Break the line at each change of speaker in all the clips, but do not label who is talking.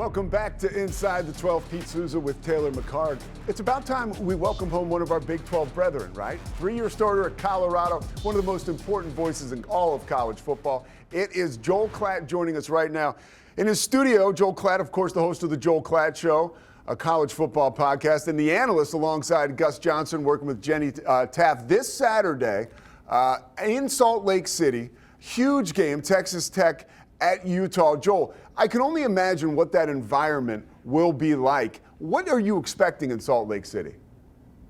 Welcome back to Inside the 12. Pete Souza with Taylor McHargue. It's about time we welcome home one of our Big 12 brethren, right? Three-year starter at Colorado, one of the most important voices in all of college football. It is Joel Klatt joining us right now. In his studio, Joel Klatt, of course, the host of the Joel Klatt Show, a college football podcast, and the analyst alongside Gus Johnson, working with Jenny Taft this Saturday in Salt Lake City. Huge game, Texas Tech at Utah. Joel, I can only imagine what that environment will be like. What are you expecting in Salt Lake City?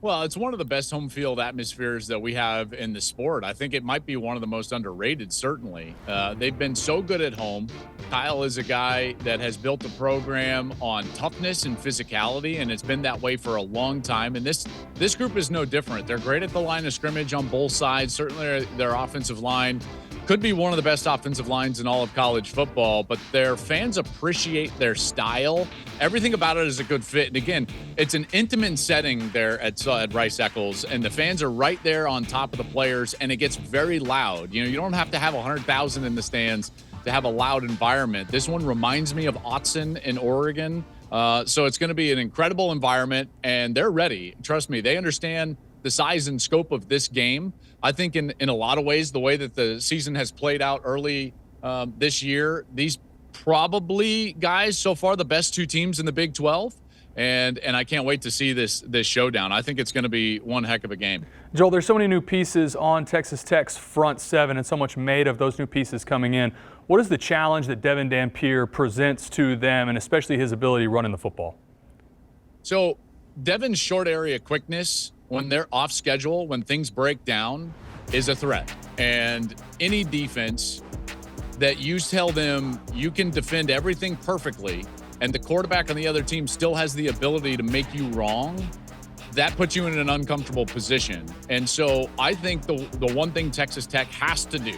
Well, it's one of the best home field atmospheres that we have in the sport. I think it might be one of the most underrated, certainly. They've been so good at home. Kyle is a guy that has built a program on toughness and physicality, and it's been that way for a long time. And this group is no different. They're great at the line of scrimmage on both sides. Certainly their offensive line could be one of the best offensive lines in all of college football, but their fans appreciate their style. Everything about it is a good fit. And again, it's an intimate setting there at Rice Eccles, and the fans are right there on top of the players, and it gets very loud. You know, you don't have to have 100,000 in the stands to have a loud environment. This one reminds me of Autzen in Oregon. So it's going to be an incredible environment, and they're ready. Trust me, they understand the size and scope of this game. I think in a lot of ways, the way that the season has played out early this year, these probably, guys, so far the best two teams in the Big 12. And I can't wait to see this showdown. I think it's going to be one heck of a game.
Joel, there's so many new pieces on Texas Tech's front seven and so much made of those new pieces coming in. What is the challenge that Devin Dampier presents to them, and especially his ability running the football?
So Devin's short area quickness, when they're off schedule, when things break down, is a threat. And any defense that you tell them you can defend everything perfectly and the quarterback on the other team still has the ability to make you wrong, that puts you in an uncomfortable position. And so I think the one thing Texas Tech has to do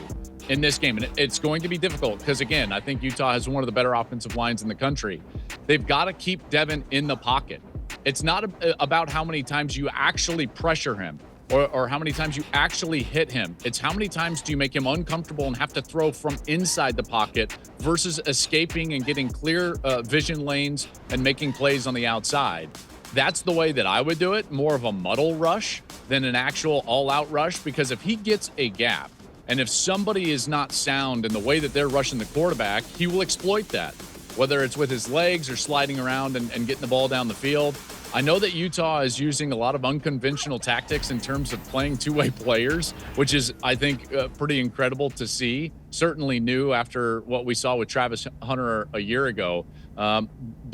in this game, and it's going to be difficult because, again, I think Utah has one of the better offensive lines in the country. They've got to keep Devin in the pocket. It's not about how many times you actually pressure him or how many times you actually hit him. It's how many times do you make him uncomfortable and have to throw from inside the pocket versus escaping and getting clear vision lanes and making plays on the outside. That's the way that I would do it, more of a muddle rush than an actual all-out rush, because if he gets a gap and if somebody is not sound in the way that they're rushing the quarterback, he will exploit that, whether it's with his legs or sliding around and getting the ball down the field. I know that Utah is using a lot of unconventional tactics in terms of playing two-way players, which is, I think, pretty incredible to see. Certainly new after what we saw with Travis Hunter a year ago. But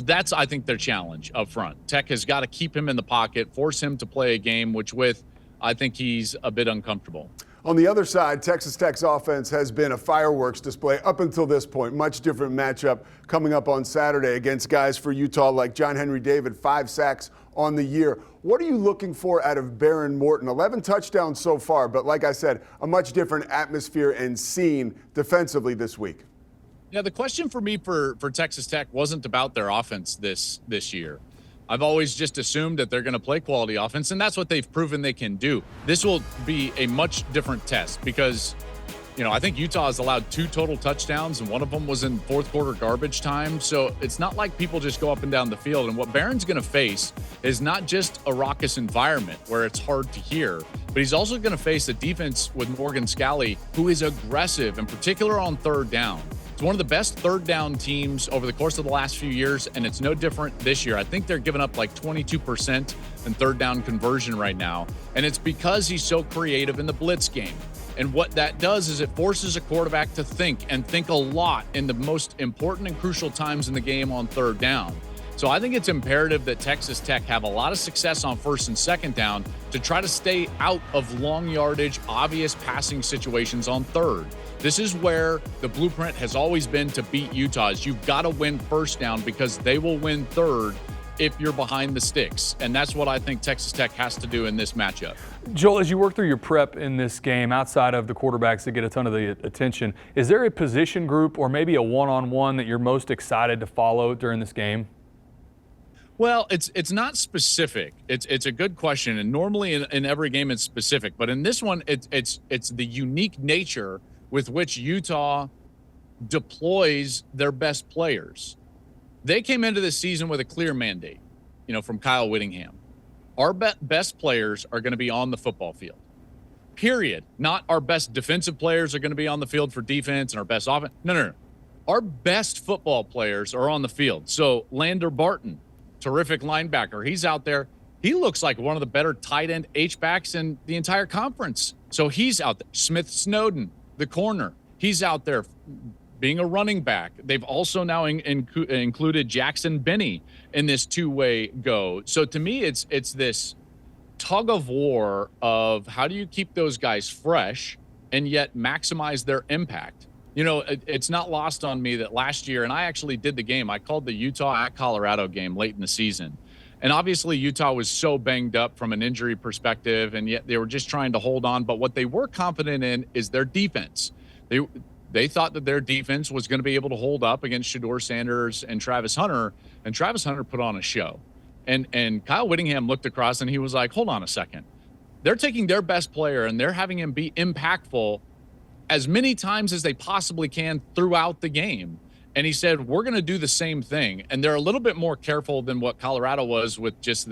that's, I think, their challenge up front. Tech has got to keep him in the pocket, force him to play a game, I think he's a bit uncomfortable.
On the other side, Texas Tech's offense has been a fireworks display up until this point. Much different matchup coming up on Saturday against guys for Utah like John Henry David, 5 sacks on the year. What are you looking for out of Behren Morton? 11 touchdowns so far, but like I said, a much different atmosphere and scene defensively this week.
Yeah, the question for me for Texas Tech wasn't about their offense this year. I've always just assumed that they're going to play quality offense, and that's what they've proven they can do. This will be a much different test because, I think Utah has allowed 2 total touchdowns, and one of them was in fourth quarter garbage time. So it's not like people just go up and down the field. And what Behren's going to face is not just a raucous environment where it's hard to hear, but he's also going to face a defense with Morgan Scalley who is aggressive, in particular on third down. It's one of the best third down teams over the course of the last few years, and it's no different this year. I think they're giving up like 22% in third down conversion right now, and it's because he's so creative in the blitz game. And what that does is it forces a quarterback to think a lot in the most important and crucial times in the game on third down. So I think it's imperative that Texas Tech have a lot of success on first and second down to try to stay out of long yardage, obvious passing situations on third. This is where the blueprint has always been to beat Utah. You've got to win first down because they will win third if you're behind the sticks. And that's what I think Texas Tech has to do in this matchup.
Joel, as you work through your prep in this game, outside of the quarterbacks that get a ton of the attention, is there a position group or maybe a one-on-one that you're most excited to follow during this game?
Well, it's not specific. It's a good question, and normally in every game it's specific, but in this one it's the unique nature with which Utah deploys their best players. they came into this season with a clear mandate, from Kyle Whittingham. Our best players are going to be on the football field. Period. Not our best defensive players are going to be on the field for defense and our best offense. No. Our best football players are on the field. So Lander Barton, terrific linebacker, he's out there. He looks like one of the better tight end H-backs in the entire conference. So he's out there. Smith Snowden, the corner, he's out there being a running back. They've also now included Jackson Benny in this two-way go. So to me, it's this tug of war of how do you keep those guys fresh and yet maximize their impact. It's not lost on me that last year, and I actually did the game, I called the Utah at Colorado game late in the season. And obviously Utah was so banged up from an injury perspective, and yet they were just trying to hold on. But what they were confident in is their defense. They thought that their defense was going to be able to hold up against Shedeur Sanders and Travis Hunter, and Travis Hunter put on a show. And Kyle Whittingham looked across and he was like, hold on a second. They're taking their best player and they're having him be impactful as many times as they possibly can throughout the game. And he said, we're going to do the same thing. And they're a little bit more careful than what Colorado was with just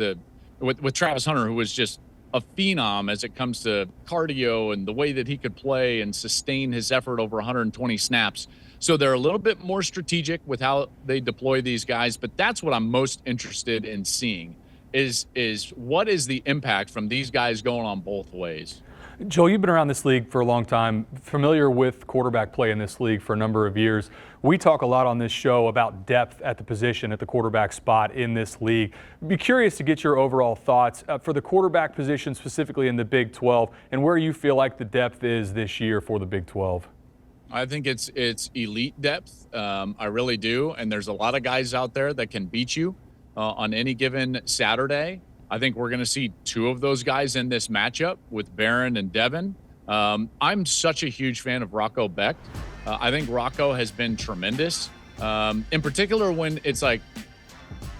with Travis Hunter, who was just a phenom as it comes to cardio and the way that he could play and sustain his effort over 120 snaps. So they're a little bit more strategic with how they deploy these guys. But that's what I'm most interested in seeing is what is the impact from these guys going on both ways.
Joel, you've been around this league for a long time, familiar with quarterback play in this league for a number of years. We talk a lot on this show about depth at the position, at the quarterback spot in this league. Be curious to get your overall thoughts for the quarterback position, specifically in the Big 12, and where you feel like the depth is this year for the Big 12.
I think it's elite depth. I really do. And there's a lot of guys out there that can beat you on any given Saturday. I think we're going to see two of those guys in this matchup with Barron and Devin. I'm such a huge fan of Rocco Becht. I think Rocco has been tremendous. In particular, when it's like,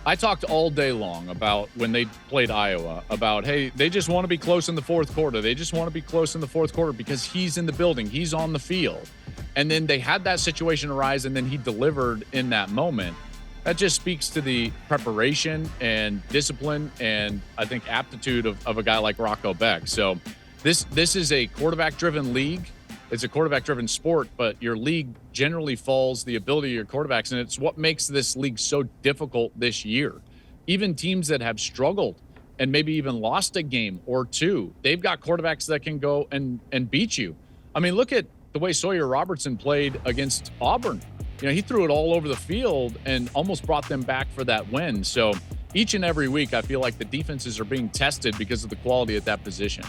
I talked all day long about when they played Iowa about, hey, they just want to be close in the fourth quarter. They just want to be close in the fourth quarter because he's in the building. He's on the field. And then they had that situation arise, and then he delivered in that moment. That just speaks to the preparation and discipline and I think aptitude of a guy like Rocco Becht. So this is a quarterback-driven league. It's a quarterback-driven sport, but your league generally falls the ability of your quarterbacks, and it's what makes this league so difficult this year. Even teams that have struggled and maybe even lost a game or two, they've got quarterbacks that can go and beat you. I mean, look at the way Sawyer Robertson played against Auburn. He threw it all over the field and almost brought them back for that win. So each and every week, I feel like the defenses are being tested because of the quality at that position.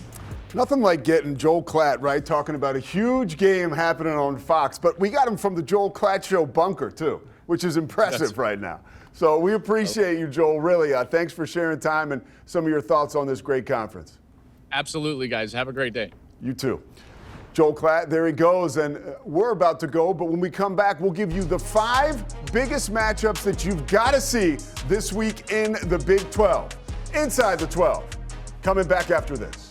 Nothing like getting Joel Klatt, right, talking about a huge game happening on Fox. But we got him from the Joel Klatt Show bunker, too, which is impressive right now. So we appreciate you, Joel, really. Thanks for sharing time and some of your thoughts on this great conference.
Absolutely, guys. Have a great day.
You too. Joel Klatt, there he goes, and we're about to go, but when we come back, we'll give you the 5 biggest matchups that you've got to see this week in the Big 12. Inside the 12, coming back after this.